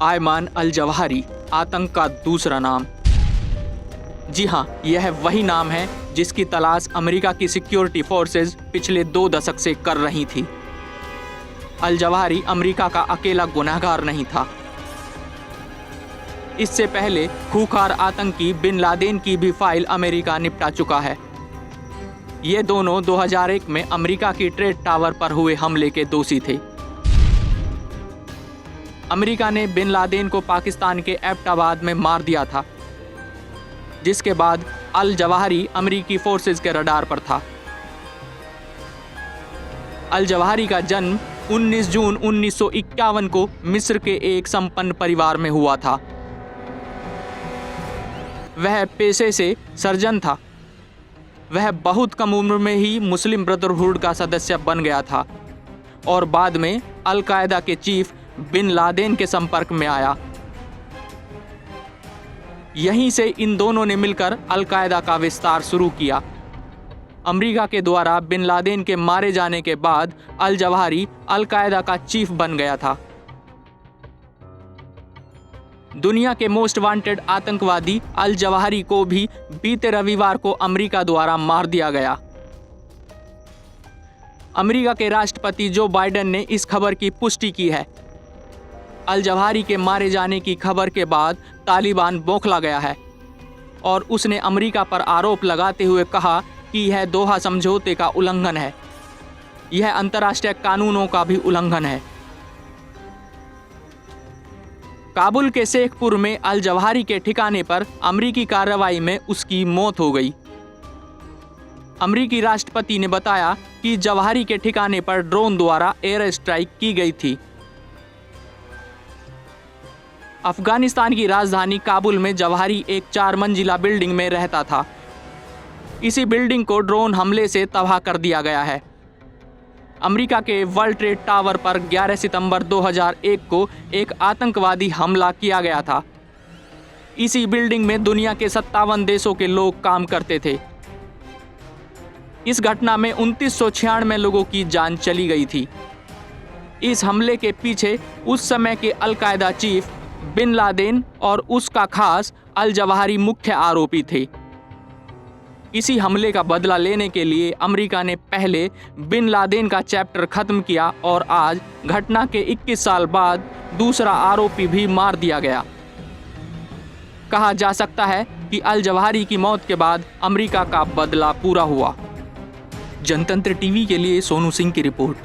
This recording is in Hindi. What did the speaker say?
आयमान अल जवाहिरी, आतंक का दूसरा नाम। जी हाँ, यह वही नाम है जिसकी तलाश अमेरिका की सिक्योरिटी फोर्सेज पिछले 2 दशक से कर रही थी। अल जवाहिरी अमेरिका का अकेला गुनहगार नहीं था। इससे पहले खूंखार आतंकी बिन लादेन की भी फाइल अमेरिका निपटा चुका है। ये दोनों 2001 में अमेरिका की ट्रेड टावर पर हुए हमले के दोषी थे। अमेरिका ने बिन लादेन को पाकिस्तान के एबटाबाद में मार दिया था, जिसके बाद अल जवाहिरी अमेरिकी फोर्सेज के रडार पर था। अल जवाहिरी का जन्म 19 जून 1951 को मिस्र के एक संपन्न परिवार में हुआ था। वह पेशे से सर्जन था। वह बहुत कम उम्र में ही मुस्लिम ब्रदरहुड का सदस्य बन गया था और बाद में अल कायदा के चीफ बिन लादेन के संपर्क में आया। यहीं से इन दोनों ने मिलकर अल कायदा का विस्तार शुरू किया। अमेरिका के द्वारा बिन लादेन के मारे जाने के बाद अल जवाहिरी अल कायदा का चीफ बन गया था। दुनिया के मोस्ट वांटेड आतंकवादी अल जवाहिरी को भी बीते रविवार को अमेरिका द्वारा मार दिया गया। अमेरिका के राष्ट्रपति जो बाइडेन ने इस खबर की पुष्टि की है। अल जवाहिरी के मारे जाने की खबर के बाद तालिबान बौखला गया है और उसने अमेरिका पर आरोप लगाते हुए कहा कि यह दोहा समझौते का उल्लंघन है। यह अंतर्राष्ट्रीय कानूनों का भी उल्लंघन है। काबुल के शेखपुर में अल जवाहिरी के ठिकाने पर अमेरिकी कार्रवाई में उसकी मौत हो गई। अमेरिकी राष्ट्रपति ने बताया कि जवाहिरी के ठिकाने पर ड्रोन द्वारा एयर स्ट्राइक की गई थी। अफगानिस्तान की राजधानी काबुल में जवाहिरी एक 4 मंजिला बिल्डिंग में रहता था। इसी बिल्डिंग को ड्रोन हमले से तबाह कर दिया गया है। अमेरिका के वर्ल्ड ट्रेड टावर पर 11 सितंबर 2001 को एक आतंकवादी हमला किया गया था। इसी बिल्डिंग में दुनिया के 57 देशों के लोग काम करते थे। इस घटना में 2996 लोगों की जान चली गई थी। इस हमले के पीछे उस समय के अल कायदा चीफ बिन लादेन और उसका खास अल जवाहिरी मुख्य आरोपी थे। इसी हमले का बदला लेने के लिए अमेरिका ने पहले बिन लादेन का चैप्टर खत्म किया और आज घटना के 21 साल बाद दूसरा आरोपी भी मार दिया गया। कहा जा सकता है कि अल जवाहिरी की मौत के बाद अमेरिका का बदला पूरा हुआ। जनतंत्र टीवी के लिए सोनू सिंह की रिपोर्ट।